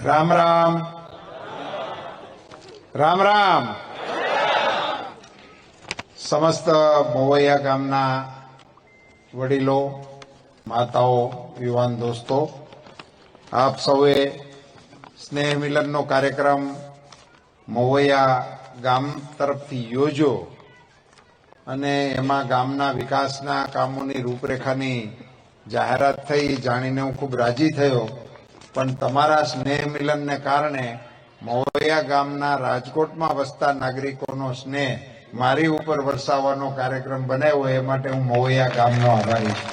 રામ રામ રામ રામ. સમસ્ત મોવૈયા ગામના વડીલો, માતાઓ, યુવાન દોસ્તો, આપ સૌએ સ્નેહ મિલનનો કાર્યક્રમ મોવૈયા ગામ તરફથી યોજો અને એમાં ગામના વિકાસના કામોની રૂપરેખાની જાહેરાત થઈ જાણીને હું ખૂબ રાજી થયો. પણ તમારા સ્નેહ મિલનને કારણે મોવૈયા ગામના રાજકોટમાં વસતા નાગરિકોનો સ્નેહ મારી ઉપર વરસાવવાનો કાર્યક્રમ બનાવ્યો એ માટે હું મોવૈયા ગામનો આભારી છું.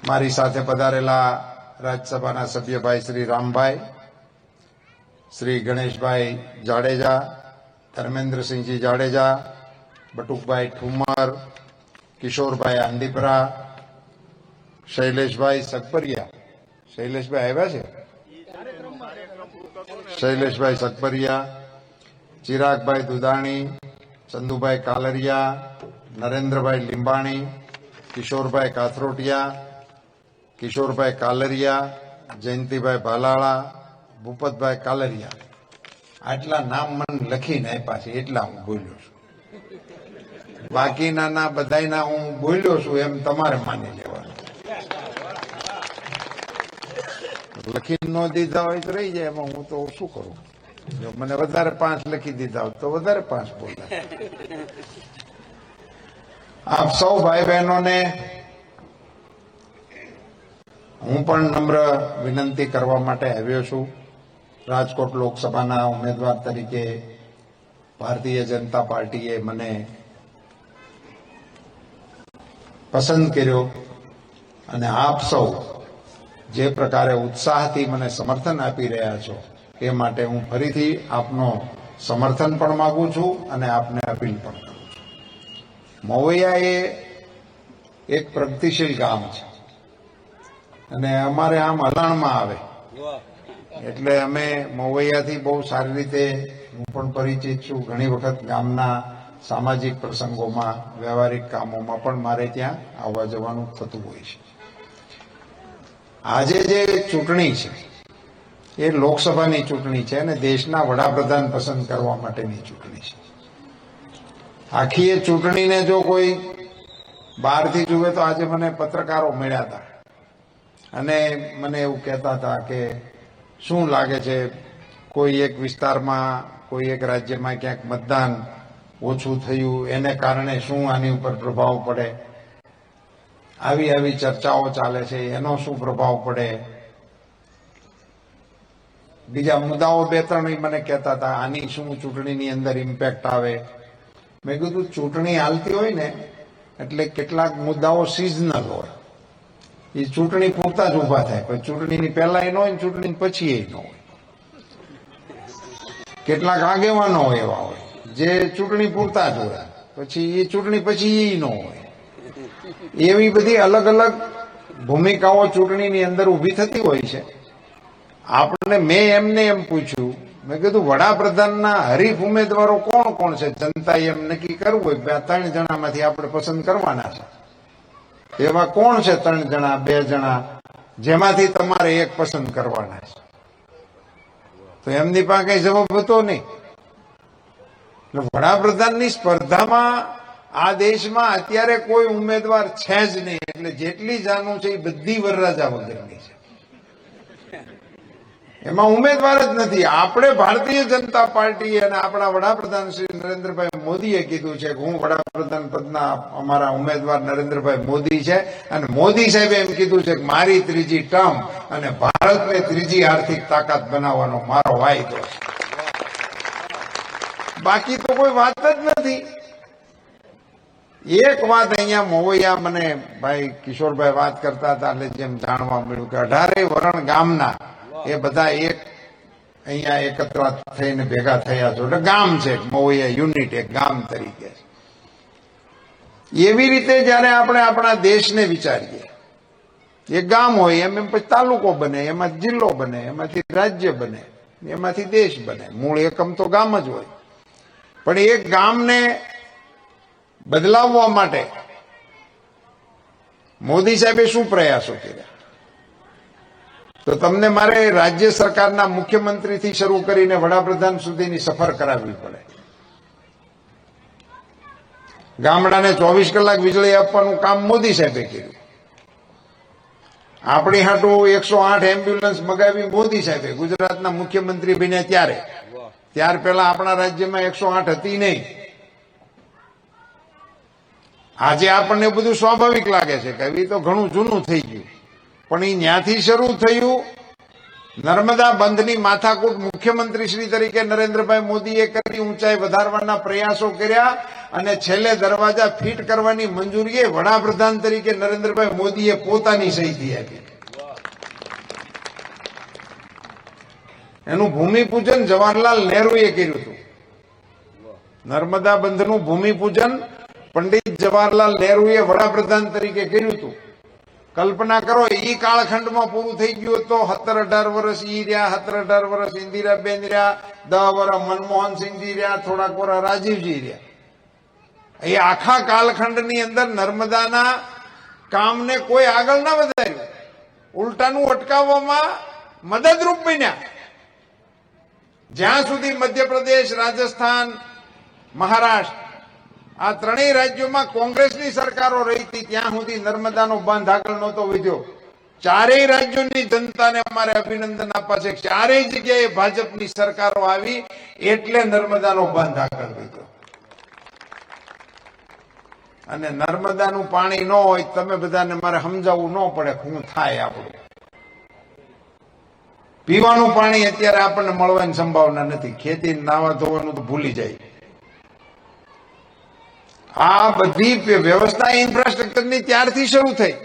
મારી સાથે પધારેલા રાજ્યસભાના સભ્યભાઈ શ્રી રામભાઈ, શ્રી ગણેશભાઈ જાડેજા, ધર્મેન્દ્રસિંહજી જાડેજા, બટુકભાઈ ઠુમર, કિશોરભાઈ આંદીપરા, શૈલેષભાઈ સગપરિયા. શૈલેષભાઈ આવ્યા છે? શૈલેષભાઈ સગપરિયા, ચિરાગભાઈ દુદાણી, ચંદુભાઈ કાલરિયા, નરેન્દ્રભાઈ લીંબાણી, કિશોરભાઈ કાથરોટિયા, કિશોરભાઈ કાલરિયા, જયંતિભાઈ ભાલાળા, ભૂપતભાઈ કાલરિયા. આટલા નામ મને લખીને આપ્યા છે એટલા હું બોલ્યો છું. બાકીના બધાના હું બોલ્યો છું એમ તમારે માની લેવાનું. લખી ન દીધા હોય તો રહી જાય, એમાં હું તો શું કરું? જો મને વધારે 5 લખી દીધા હોય તો વધારે 5 બોલ્યા. આપ સૌ ભાઈ બહેનોને હું પણ નમ્ર વિનંતી કરવા માટે આવ્યો છું. રાજકોટ લોકસભાના ઉમેદવાર તરીકે ભારતીય જનતા પાર્ટીએ મને પસંદ કર્યો અને આપ સૌ જે પ્રકારે ઉત્સાહથી મને સમર્થન આપી રહ્યા છો એ માટે હું ફરીથી આપનો સમર્થન પણ માંગુ છું અને આપને અપીલ પણ કરું છું. મોવૈયા એ એક પ્રગતિશીલ ગામ છે અને અમારે આમ હલાણમાં આવે એટલે અમે મોવૈયાથી બહુ સારી રીતે હું પણ પરિચિત છું. ઘણી વખત ગામના સામાજિક પ્રસંગોમાં, વ્યવહારિક કામોમાં પણ મારે ત્યાં આવવા જવાનું થતું હોય છે. આજે જે ચૂંટણી છે એ લોકસભાની ચૂંટણી છે અને દેશના વડાપ્રધાન પસંદ કરવા માટેની ચૂંટણી છે. આખી એ ચૂંટણીને જો કોઈ બહારથી જુએ તો આજે મને પત્રકારો મળ્યા હતા અને મને એવું કહેતા હતા કે શું લાગે છે કોઈ એક વિસ્તારમાં, કોઈ એક રાજ્યમાં ક્યાંક મતદાન ઓછું થયું એને કારણે શું આની ઉપર પ્રભાવ પડે, આવી ચર્ચાઓ ચાલે છે, એનો શું પ્રભાવ પડે. બીજા મુદ્દાઓ 2-3 મને કહેતા હતા આની શું ચૂંટણીની અંદર ઇમ્પેક્ટ આવે. મેં કીધું ચૂંટણી હાલતી હોય ને એટલે કેટલાક મુદ્દાઓ સિઝનલ હોય, એ ચૂંટણી પૂરતા જ ઉભા થાય. પણ ચૂંટણીની પહેલા ન હોય, ચૂંટણી પછી ન હોય. કેટલાક આગેવાનો એવા હોય જે ચૂંટણી પૂરતા જ હોય, પછી એ ચૂંટણી પછી ન હોય. એવી બધી અલગ અલગ ભૂમિકાઓ ચૂંટણીની અંદર ઊભી થતી હોય છે. આપણે મેં એમને એમ પૂછ્યું, મેં કીધું વડાપ્રધાનના હરીફ ઉમેદવારો કોણ કોણ છે? જનતાએ એમ નક્કી કરવું હોય 3 જણામાંથી આપણે પસંદ કરવાના છે. એવા કોણ છે 3 જણા, 2 જણા જેમાંથી તમારે એક પસંદ કરવાના છે? તો એમની પાસે કઈ જવાબ હતો નહીં. એટલે વડાપ્રધાનની સ્પર્ધામાં આ દેશમાં અત્યારે કોઈ ઉમેદવાર છે જ નહીં. એટલે જેટલી જાનું છે એ બધી વરરાજા વગરની છે, એમાં ઉમેદવાર જ નથી. આપણે ભારતીય જનતા પાર્ટી અને આપણા વડાપ્રધાન શ્રી નરેન્દ્રભાઈ મોદીએ કીધું છે કે હું વડાપ્રધાન પદના અમારા ઉમેદવાર નરેન્દ્રભાઈ મોદી છે અને મોદી સાહેબે એમ કીધું છે કે મારી 3જી ટર્મ અને ભારતને 3જી આર્થિક તાકાત બનાવવાનો મારો વાયદો છે. બાકી તો કોઈ વાત જ નથી. એક વાત અહીંયા મોવૈયા, મને ભાઈ કિશોરભાઈ વાત કરતા હતા એટલે જેમ જાણવા મળ્યું કે 18 વરણ ગામના એ બધા એક અહીંયા એકત્ર થઈને ભેગા થયા છો એટલે ગામ છે. મોવૈયા યુનિટ એક ગામ તરીકે. એવી રીતે જયારે આપણે આપણા દેશને વિચારીએ, એક ગામ હોય એમ પછી તાલુકો બને, એમાં જિલ્લો બને, એમાંથી રાજ્ય બને, એમાંથી દેશ બને. મૂળ એકમ તો ગામ જ હોય. પણ એક ગામને બદલાવવા માટે મોદી સાહેબે શું પ્રયાસો કર્યા? તો તમને મારે રાજ્ય સરકારના મુખ્યમંત્રીથી શરૂ કરીને વડાપ્રધાન સુધીની સફર કરાવવી પડે. ગામડાને 24 કલાક વીજળી આપવાનું કામ મોદી સાહેબે કર્યું. આપણી હાટું 108 એમ્બ્યુલન્સ મગાવી મોદી સાહેબે, ગુજરાતના મુખ્યમંત્રી બન્યા ત્યારે. ત્યાર પહેલા આપણા રાજ્યમાં 108 હતી નહીં. આજે આપણને બધું સ્વાભાવિક લાગે છે કે એ તો ઘણું જૂનું થઈ ગયું, પણ એ ત્યાંથી શરૂ થયું. નર્મદા બંધની માથાકૂટ મુખ્યમંત્રી શ્રી તરીકે નરેન્દ્રભાઈ મોદીએ કરી, ઊંચાઈ વધારવાના પ્રયાસો કર્યા અને છેલ્લે દરવાજા ફિટ કરવાની મંજૂરી વડાપ્રધાન તરીકે નરેન્દ્રભાઈ મોદીએ પોતાની સહીથી આપી. એનું ભૂમિપૂજન જવાહરલાલ નહેરુએ કર્યું હતું. નર્મદા બંધનું ભૂમિપૂજન પંડિત જવાહરલાલ નહેરુએ વડાપ્રધાન તરીકે કર્યું હતું. કલ્પના કરો, ઈ કાળખંડમાં પૂરું થઈ ગયું તો 17-18 વર્ષ ઈ રહ્યા, 17-18 વર્ષ ઇન્દિરાબેન રહ્યા, 10 વર્ષ મનમોહનસિંહજી રહ્યા, થોડાક વર્ષ રાજીવજી રહ્યા. એ આખા કાલખંડની અંદર નર્મદાના કામને કોઈ આગળ ના વધાર્યું, ઉલટાનું અટકાવવામાં મદદરૂપ બન્યા. જ્યાં સુધી મધ્યપ્રદેશ, રાજસ્થાન, મહારાષ્ટ્ર આ ત્રણેય રાજ્યોમાં કોંગ્રેસની સરકારો રહી હતી ત્યાં સુધી નર્મદાનો બાંધ આગળ નહોતો વધ્યો. ચારેય રાજ્યોની જનતાને અમારે અભિનંદન આપવા છે. ચારેય જગ્યાએ ભાજપની સરકારો આવી એટલે નર્મદાનો બાંધ આગળ વધ્યો. અને નર્મદાનું પાણી ન હોય, તમે બધાને મારે સમજાવવું ન પડે શું થાય. આપણું પીવાનું પાણી અત્યારે આપણને મળવાની સંભાવના નથી. ખેતી, નાવા ધોવાનું તો ભૂલી જાય. આ બધી વ્યવસ્થા ઇન્ફ્રાસ્ટ્રક્ચરની ત્યારથી શરૂ થઈ.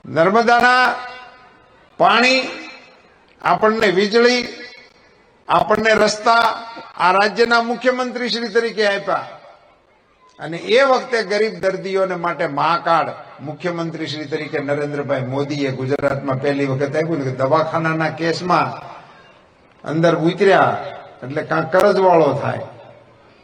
નર્મદાના પાણી, આપણને વીજળી, આપણને રસ્તા આ રાજ્યના મુખ્યમંત્રી શ્રી તરીકે આપ્યા. અને એ વખતે ગરીબ દર્દીઓને માટે મા કાર્ડ મુખ્યમંત્રી શ્રી તરીકે નરેન્દ્રભાઈ મોદીએ ગુજરાતમાં પહેલી વખત આપ્યું કે દવાખાનાના કેસમાં અંદર ઉતર્યા એટલે કાં કરજવાળો થાય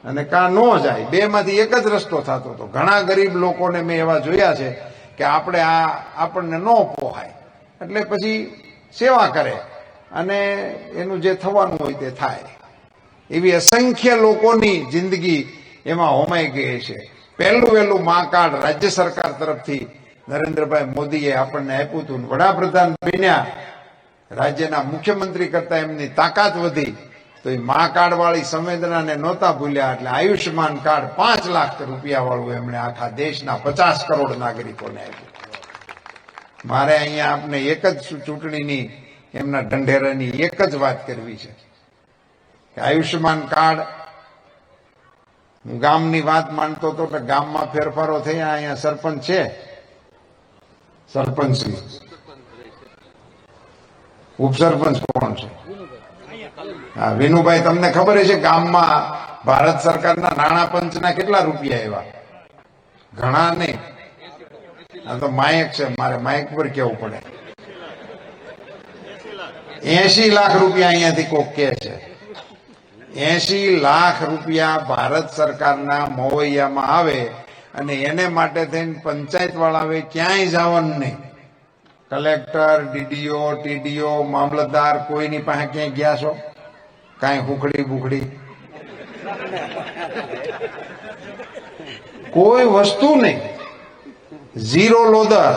અને કાં ન જાય, બેમાંથી એક જ રસ્તો થતો હતો. ઘણા ગરીબ લોકોને મેં એવા જોયા છે કે આપણને ન પોહાય એટલે પછી સેવા કરે અને એનું જે થવાનું હોય તે થાય. એવી અસંખ્ય લોકોની જિંદગી એમાં હોમાઈ ગઈ છે. પહેલું વહેલું મા કાર્ડ રાજ્ય સરકાર તરફથી નરેન્દ્રભાઈ મોદીએ આપણને આપ્યું હતું. વડાપ્રધાન બન્યા, રાજ્યના મુખ્યમંત્રી કરતા એમની તાકાત વધી તો એ મા કાર્ડ વાળી સંવેદનાને નહોતા ભૂલ્યા. એટલે આયુષ્યમાન કાર્ડ 5 લાખ રૂપિયા વાળું એમણે આખા દેશના 50 કરોડ નાગરિકોને આપ્યું. મારે અહીંયા આપને એક જ ચૂંટણીની એમના ઢંઢેરાની એક જ વાત કરવી છે કે આયુષ્યમાન કાર્ડ, હું ગામની વાત માનતો હતો કે ગામમાં ફેરફારો થયા. અહીંયા સરપંચ છે, સરપંચશ્રી, ઉપસરપંચ કોણ છે? હા, વિનુભાઈ, તમને ખબર છે ગામમાં ભારત સરકારના નાણાં પંચના કેટલા રૂપિયા આવ્યા? ઘણા નહીં. આ તો માયક છે, મારે માયક પર કેવું પડે. 80 લાખ રૂપિયા અહીંયાથી કોક કે છે. 80 લાખ રૂપિયા ભારત સરકારના મોવૈયામાં આવે અને એને માટે થઈને પંચાયત વાળા ક્યાંય જવાનું નહીં. કલેક્ટર, ડીડીઓ, ટીડીઓ, મામલતદાર કોઈની પાસે ક્યાંય ગયા છો? કાંઈ હુખડી બુખડી કોઈ વસ્તુ નહીં, ઝીરો લોદર.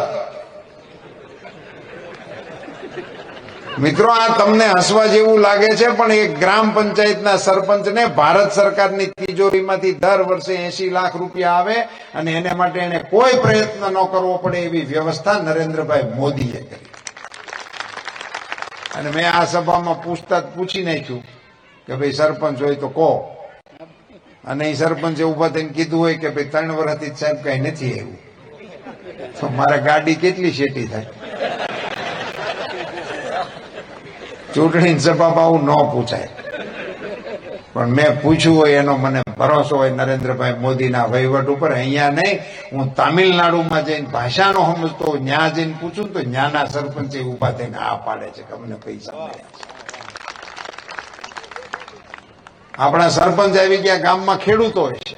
મિત્રો, આ તમને હસવા જેવું લાગે છે પણ એક ગ્રામ પંચાયતના સરપંચને ભારત સરકારની તિજોરીમાંથી દર વર્ષે 80 લાખ રૂપિયા આવે અને એને માટે એને કોઈ પ્રયત્ન ન કરવો પડે એવી વ્યવસ્થા નરેન્દ્રભાઈ મોદીએ કરી. અને મેં આ સભામાં પૂછી નાખ્યું કે ભાઈ સરપંચ હોય તો કહો. અને એ સરપંચે ઉભા થઈને કીધું હોય કે ભાઈ 3 વર્ષથી સાહેબ કઈ નથી આવ્યું, તો મારે ગાડી કેટલી શેટી થાય? ચૂંટણી સભામાં આવું ન પૂછાય. પણ મેં પૂછ્યું હોય એનો મને ભરોસો હોય નરેન્દ્રભાઈ મોદીના વહીવટ ઉપર. અહીંયા નહીં, હું તામિલનાડુમાં જઈને ભાષાનો સમજતો ન્યા જઈને પૂછું તો ન્યાના સરપંચે ઉભા થઈને આ પાડે છે કે અમને પૈસા મળ્યા છે. આપણા સરપંચ આવી ગયા ગામમાં ખેડૂતો હોય છે,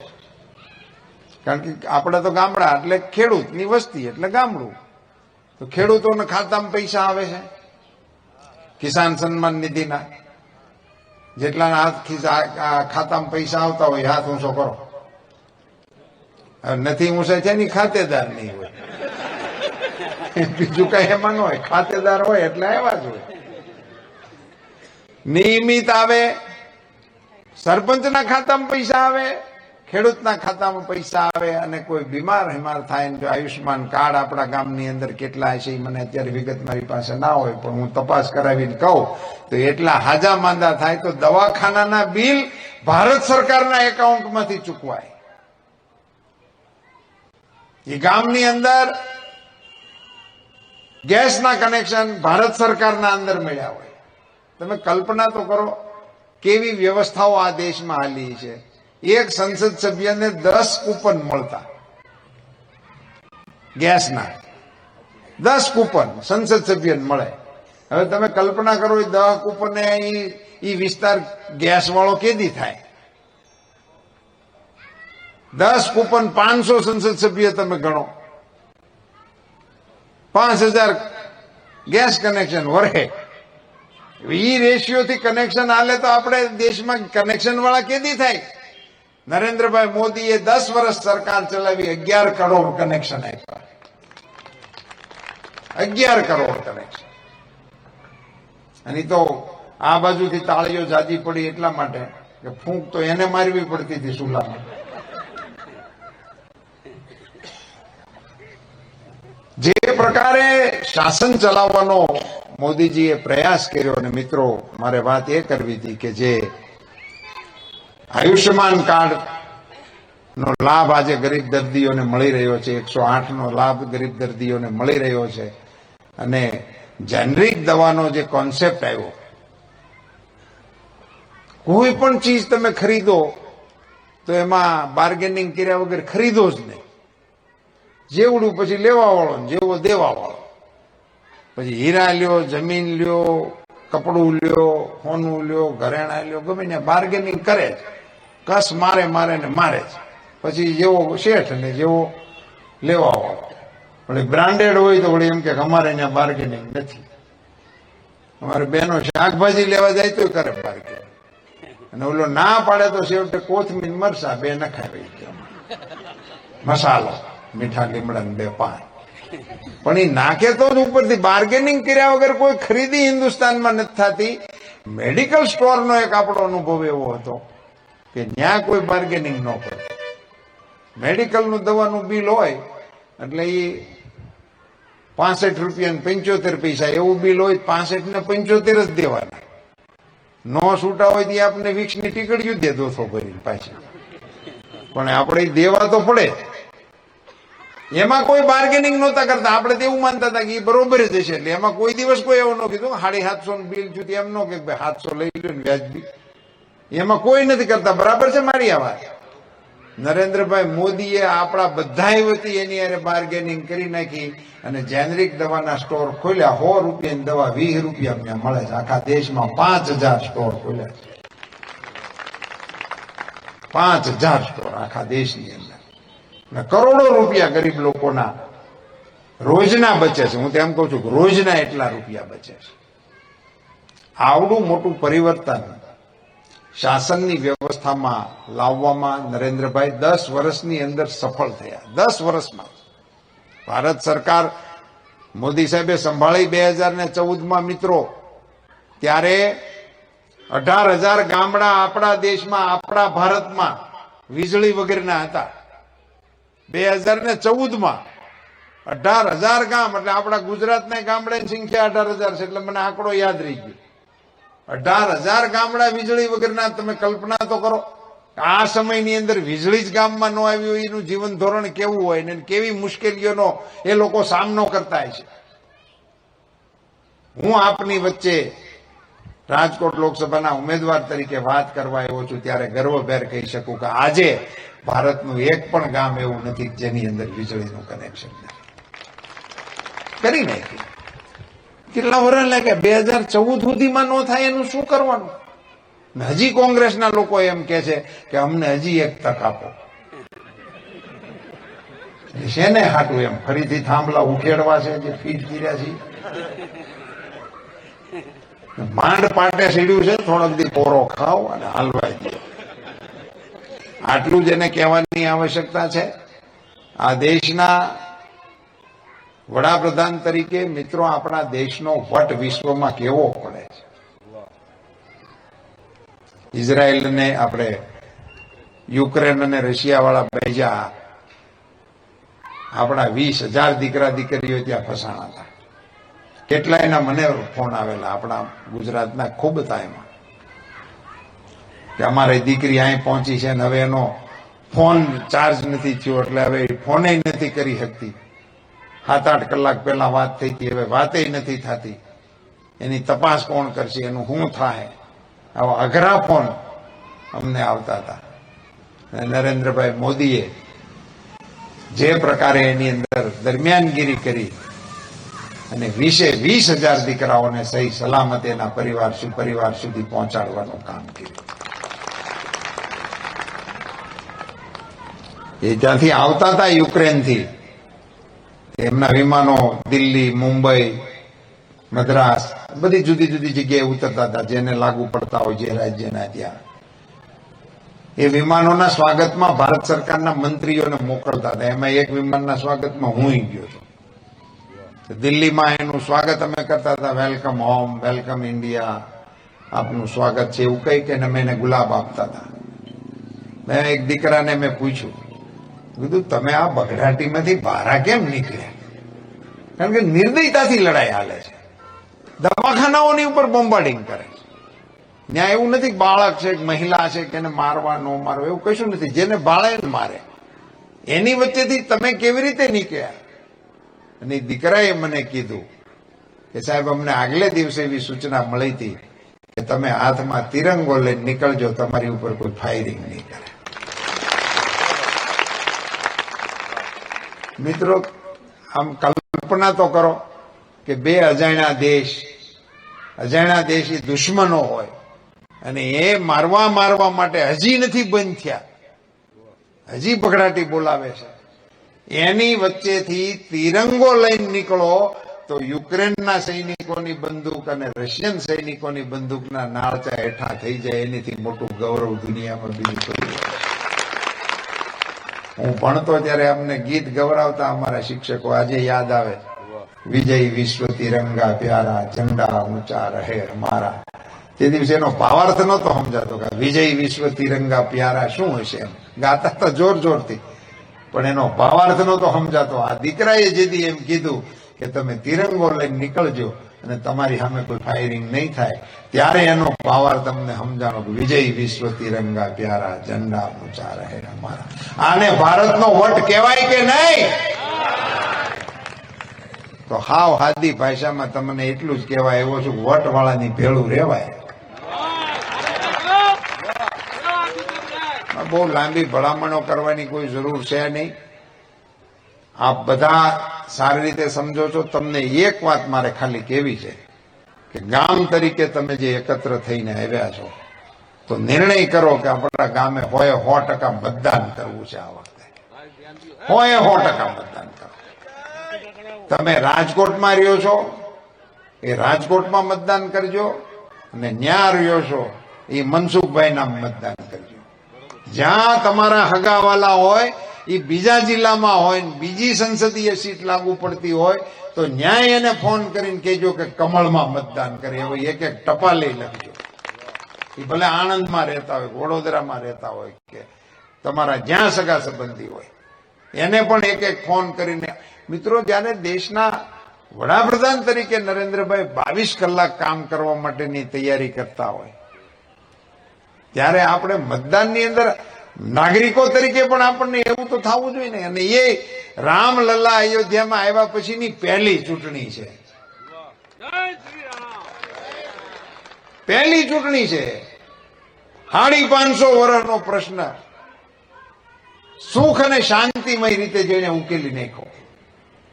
કારણ કે આપણે તો ગામડા એટલે ખેડૂતની વસ્તી એટલે ગામડું. તો ખેડૂતોના ખાતામાં પૈસા આવે છે કિસાન સન્માન નિધિના. જેટલાના ખાતામાં પૈસા આવતા હોય હાથ ઊંચો કરો. નથી ઊંચા છે ની ખાતેદાર નહીં હોય, બીજું કઈ એમાં ન હોય. ખાતેદાર હોય એટલે આવ્યા જ હોય. નિયમિત આવે, સરપંચના ખાતામાં પૈસા આવે, ખેડૂતના ખાતામાં પૈસા આવે. અને કોઈ બીમાર થાય, જો આયુષ્યમાન કાર્ડ આપણા ગામની અંદર કેટલા છે એ મને અત્યારે વિગત મારી પાસે ના હોય, પણ હું તપાસ કરાવીને કહું તો એટલા હાજા માંદા થાય તો દવાખાનાના બિલ ભારત સરકારના એકાઉન્ટમાંથી ચૂકવાય. એ ગામની અંદર ગેસના કનેક્શન ભારત સરકારના અંદર મળ્યા હોય. તમે કલ્પના તો કરો કેવી વ્યવસ્થાઓ આ દેશમાં હાલી છે. એક સંસદ સભ્યને 10 કૂપન મળતા ગેસના, 10 કૂપન સંસદ સભ્યને મળે. હવે તમે કલ્પના કરો 10 કૂપને એ વિસ્તાર ગેસ વાળો કેદી થાય? 10 કૂપન 500 સંસદ સભ્ય તમે ગણો, 5000 ગેસ કનેક્શન વરહે. ઈ રેશિયોથી કનેક્શન હાલે તો આપણે દેશમાં કનેક્શન વાળા કેદી થાય? નરેન્દ્રભાઈ મોદીએ 10 વર્ષ સરકાર ચલાવી 11 કરોડ કનેક્શન આપ્યા. 11 કરોડ કનેક્શન. અને તો આ બાજુથી તાળીઓ જાજી પડી એટલા માટે કે ફૂંક તો એને મારવી પડતી હતી સુલામાં. જે પ્રકારે શાસન ચલાવવાનો મોદીજીએ પ્રયાસ કર્યો, અને મિત્રો મારે વાત એ કરવી હતી કે જે આયુષ્યમાન કાર્ડ નો લાભ આજે ગરીબ દર્દીઓને મળી રહ્યો છે, 108 નો લાભ ગરીબ દર્દીઓને મળી રહ્યો છે, અને જેનરિક દવાનો જે કોન્સેપ્ટ આવ્યો, કોઈ પણ ચીજ તમે ખરીદો તો એમાં બાર્ગેનિંગ કર્યા વગર ખરીદો જ નહીં. જેવડું પછી લેવા વાળો, જેવો દેવા વાળો. પછી હીરા લ્યો, જમીન લ્યો, કપડું લ્યો, સોનું લ્યો, ઘરેણા લ્યો, ગમે ને બાર્ગેનિંગ કરે જ. કસ મારે ને મારે જ. પછી જેવો શેઠ ને જેવો લેવા વાળો. પણ બ્રાન્ડેડ હોય તો વળી એમ કે અમારે ત્યાં બાર્ગેનિંગ નથી. અમારે બહેનો શાકભાજી લેવા જાય તો કરે બાર્ગેનિંગ, અને ઓલો ના પાડે તો છેવટે કોથમીર મરસા 2 નખાવી, મસાલો, મીઠા લીમડા 2 પાન. પણ એ નાખે તો જ ઉપરથી. બાર્ગેનિંગ કર્યા વગર કોઈ ખરીદી હિન્દુસ્તાનમાં નથી થતી. મેડિકલ સ્ટોરનો એક આપણો અનુભવ એવો હતો કે ત્યાં કોઈ બાર્ગેનિંગ ન કરે. મેડિકલનું દવાનું બિલ હોય એટલે એ 65 રૂપિયા ને 75 પૈસા એવું બિલ હોય, 65 ને 75 જ દેવાના. નો છૂટા હોય તો આપણે વિક્ષની ટીકડીઓ દે દોસો ભરીને પાછી. પણ આપણે દેવા તો પડે. એમાં કોઈ બાર્ગેનિંગ નહોતા કરતા. આપણે તો એવું માનતા હતા કે એ બરોબર જ હશે. એટલે એમાં કોઈ દિવસ કોઈ એવું ન કીધું 750 નું બિલ છું એમ ન કે 700 લઈ લો ને વ્યાજબી. એમાં કોઈ નથી કરતા. બરાબર છે મારી આ વાત. નરેન્દ્રભાઈ મોદીએ આપણા બધા વતી એની હારે બાર્ગેનિંગ કરી નાખી અને જેનરિક દવાના સ્ટોર ખોલ્યા. 100 રૂપિયાની દવા 20 રૂપિયા મળે છે. આખા દેશમાં 5000 સ્ટોર ખોલ્યા છે. 5000 સ્ટોર આખા દેશની અંદર. કરોડો રૂપિયા ગરીબ લોકોના રોજના બચે છે. હું તો એમ કઉ છું કે રોજના એટલા રૂપિયા બચે છે. આવડું મોટું પરિવર્તન શાસનની વ્યવસ્થામાં લાવવામાં નરેન્દ્રભાઈ 10 વર્ષની અંદર સફળ થયા. 10 વર્ષમાં ભારત સરકાર મોદી સાહેબે સંભાળી 2014માં મિત્રો, ત્યારે 18,000 ગામડા આપણા દેશમાં, આપણા ભારતમાં વીજળી વગરના હતા. 2014માં 18,000 ગામ, એટલે આપણા ગુજરાતના ગામડાની સંખ્યા 18,000 છે. એટલે મને આંકડો યાદ રહી ગયો. 18,000 ગામડા વીજળી વગરના. તમે કલ્પના તો કરો આ સમયની અંદર વીજળી જ ગામમાં ન આવી હોય એનું જીવન ધોરણ કેવું હોય ને કેવી મુશ્કેલીઓનો એ લોકો સામનો કરતા હોય છે. હું આપની વચ્ચે રાજકોટ લોકસભાના ઉમેદવાર તરીકે વાત કરવા આવ્યો છું ત્યારે ગર્વભેર કહી શકું કે આજે ભારતનું એક પણ ગામ એવું નથી જેની અંદર વીજળીનું કનેક્શન કરી નાખ્યું. કેટલા વર્ષ લાગ્યા? 2014 સુધીમાં ન થાય એનું શું કરવાનું? હજી કોંગ્રેસના લોકો એમ કે છે કે અમને હજી એક તક આપો. શેને હાટું એમ ફરીથી થાંભલા ઉખેડવા છે જે ફીટ કર્યા છે માંડ પાટે સીડ્યું છે થોડોક દી પોરો ખાવ અને હલવાઈ દો આટલું જ એને કહેવાની આવશ્યકતા છે આ દેશના વડાપ્રધાન તરીકે મિત્રો આપણા દેશનો વટ વિશ્વમાં કેવો પડે છે ઇઝરાયલને આપણે યુક્રેન અને રશિયા વાળા ભેજા આપણા 20,000 દીકરા દીકરીઓ ત્યાં ફસાણા હતા કેટલાયના મને ફોન આવેલા આપણા ગુજરાતના ખૂબ હતા એમાં કે અમારી દીકરી અહીં પહોંચી છે ને હવે એનો ફોન ચાર્જ નથી થયો એટલે હવે ફોને નથી કરી શકતી 7-8 કલાક પહેલા વાત થઈ હતી હવે વાતે નથી થતી એની તપાસ કોણ કરશે એનું શું થાય આવા અઘરા ફોન અમને આવતા હતા નરેન્દ્રભાઈ મોદીએ જે પ્રકારે એની અંદર દરમિયાનગીરી કરી અને 20,000 દીકરાઓને સહી સલામત એના પરિવાર સુધી પહોંચાડવાનું કામ કર્યું એ ત્યાંથી આવતા હતા યુક્રેનથી એમના વિમાનો દિલ્હી મુંબઈ મદ્રાસ બધી જુદી જુદી જગ્યાએ ઉતરતા હતા જેને લાગુ પડતા હોય જે રાજ્યના ત્યાં એ વિમાનોના સ્વાગતમાં ભારત સરકારના મંત્રીઓને મોકલતા હતા એમાં એક વિમાનના સ્વાગતમાં હું ગયો હતો દિલ્હીમાં એનું સ્વાગત અમે કરતા હતા વેલકમ હોમ વેલકમ ઇન્ડિયા આપનું સ્વાગત છે એવું કહી કે અમે એને ગુલાબ આપતા હતા મેં એક દીકરાને મેં પૂછ્યું કીધું તમે આ બગડાટીમાંથી બહાર કેમ નીકળ્યા કારણ કે નિર્દયતાથી લડાઈ હાલે છે દવાખાનાઓની ઉપર બોમ્બાર્ડિંગ કરે છે ત્યાં એવું નથી બાળક છે મહિલા છે કે એને મારવા ન મારવા એવું કશું નથી જેને બાળે મારે એની વચ્ચેથી તમે કેવી રીતે નીકળ્યા અને દીકરાએ મને કીધું કે સાહેબ અમને આગલે દિવસે એવી સૂચના મળી હતી કે તમે હાથમાં તિરંગો લઈને નીકળજો તમારી ઉપર કોઈ ફાયરિંગ નહીં કરે મિત્રો આમ કલ્પના તો કરો કે બે અજાણ્યા દેશ એ દુશ્મનો હોય અને એ મારવા માટે હજી નથી બંધ થયા હજી બગડાટી બોલાવે છે એની વચ્ચેથી તિરંગો લઈને નીકળો તો યુક્રેનના સૈનિકોની બંદૂક અને રશિયન સૈનિકોની બંદૂકના નાળચા હેઠા થઈ જાય એનીથી મોટું ગૌરવ દુનિયામાં બીજું કોઈ હું ભણતો ત્યારે અમને ગીત ગવડાવતા અમારા શિક્ષકો આજે યાદ આવે વિજય વિશ્વ તિરંગા પ્યારા ઝંડા ઊંચા રહે હમારા તે દિવસે એનો ભાવાર્થ નહોતો સમજાતો કે વિજય વિશ્વ તિરંગા પ્યારા શું હશે એમ ગાતા તો જોરથી પણ એનો ભાવાર્થ નહોતો સમજાતો આ દીકરાએ જેથી એમ કીધું કે તમે તિરંગો લઈને નીકળજો અને તમારી સામે કોઈ ફાયરિંગ નહીં થાય ત્યારે એનો ભાવાર્થ તમને સમજાણો કે વિજય વિશ્વ તિરંગા પ્યારા ઝંડા ઊંચા રહે હમારા આને ભારતનો વટ કહેવાય કે નહીં તો હાવ હાદી ભાષામાં તમને એટલું જ કહેવાય એવો છું વટ વાળાની ભેળું રહેવાય બહુ લાંબી ભલામણો કરવાની કોઈ જરૂર છે નહીં આપ બધા સારી રીતે સમજો છો તમને એક વાત મારે ખાલી કહેવી છે કે ગામ તરીકે તમે જે એકત્ર થઈને આવ્યા છો તો નિર્ણય કરો કે આપણા ગામે 100% મતદાન કરવું છે આ વખતે 100% મતદાન કરો તમે રાજકોટમાં રહ્યો છો એ રાજકોટમાં મતદાન કરજો અને ન્યા રહ્યો છો એ મનસુખભાઈના મતદાન કરજો જ્યાં તમારા હગાવાલા હોય એ બીજા જિલ્લામાં હોય બીજી સંસદીય સીટ લાગુ પડતી હોય તો ન્યાય એને ફોન કરીને કહેજો કે કમળમાં મતદાન કરે એવો એક ટપાલે લખજો એ ભલે આણંદમાં રહેતા હોય વડોદરામાં રહેતા હોય કે તમારા જ્યાં સગા સંબંધી હોય એને પણ એક ફોન કરીને મિત્રો જ્યારે દેશના વડાપ્રધાન તરીકે નરેન્દ્રભાઈ 22 કલાક કામ કરવા માટેની તૈયારી કરતા હોય ત્યારે આપણે મતદાનની અંદર નાગરિકો તરીકે પણ આપણને એવું તો થવું જોઈએ ને અને એ રામલલ્લા અયોધ્યામાં આવ્યા પછીની પહેલી ચૂંટણી છે પહેલી ચૂંટણી છે 550 વર્ષનો પ્રશ્ન સુખ અને શાંતિમય રીતે જઈને ઉકેલી નાખો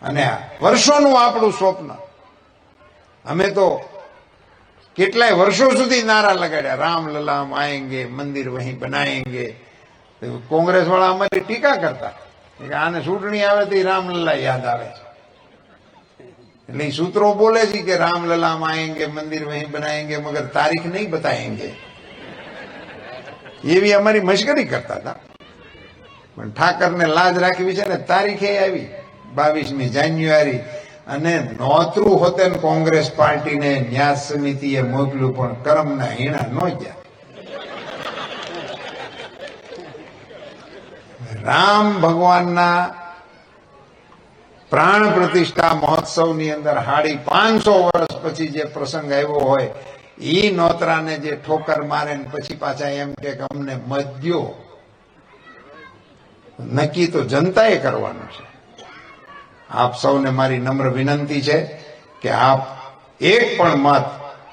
અને વર્ષોનું આપણું સ્વપ્ન અમે તો કેટલાય વર્ષો સુધી નારા લગાડ્યા રામલલ્લા હમ આएंगे મંદિર વહીં બનાएंगे કોંગ્રેસ વાળા અમારી ટીકા કરતા કે આને ચૂંટણી આવે તો રામલલા યાદ આવે છે, એટલે એ સૂત્રો બોલે છે કે रामलला हम आएंगे, मंदिर वहीं बनाएंगे, मगर तारीख नहीं बताएंगे. એવી અમારી મશ્કરી કરતા હતા. પણ ઠાકરને લાજ રાખવી છે ને, તારીખે આવી 22મી જાન્યુઆરી, અને નોતરું હોતે ને કોંગ્રેસ પાર્ટીને ન્યાસ સમિતિએ મોકલ્યું, પણ કરમના હીણા ન ગયા. રામ ભગવાનના પ્રાણ પ્રતિષ્ઠા મહોત્સવની અંદર 550 વર્ષ પછી જે પ્રસંગ આવ્યો હોય, ઈ નોતરાને જે ઠોકર મારે ને પછી પાછા એમ કે અમને મત દ્યો, નક્કી તો જનતાએ કરવાનું છે. આપ સૌને મારી નમ્ર વિનંતી છે કે આપ એક પણ મત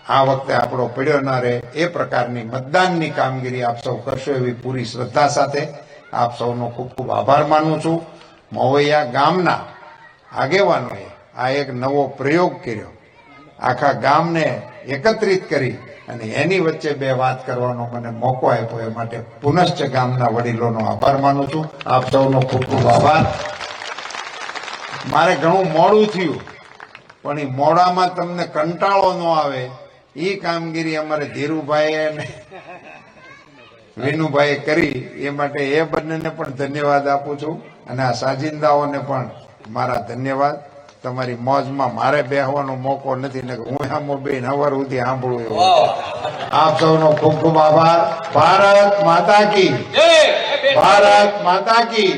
આ વખતે આપણો પડ્યો ના રહે એ પ્રકારની મતદાનની કામગીરી આપ સૌ કરશો એવી પૂરી શ્રદ્ધા સાથે આપ સૌનો ખૂબ ખૂબ આભાર માનું છું. મોવૈયા ગામના આગેવાનોએ આ એક નવો પ્રયોગ કર્યો, આખા ગામને એકત્રિત કરી અને એની વચ્ચે બે વાત કરવાનો મને મોકો આપ્યો, એ માટે પુનશ્ચ ગામના વડીલોનો આભાર માનું છું. આપ સૌનો ખૂબ ખૂબ આભાર. મારે ઘણું મોડું થયું, પણ એ મોડામાં તમને કંટાળો ન આવે એ કામગીરી અમારે ધીરુભાઈ અને વિનુભાઈ કરી, એ માટે એ બંનેને પણ ધન્યવાદ આપું છું, અને આ સાજિંદાઓને પણ મારા ધન્યવાદ. તમારી મોજમાં મારે બેહવાનો મોકો નથી ને હું આમ બેન હવાર સુધી સાંભળું એવું. આપ સૌનો ખૂબ ખૂબ આભાર. ભારત માતા કી, ભારત માતા કી.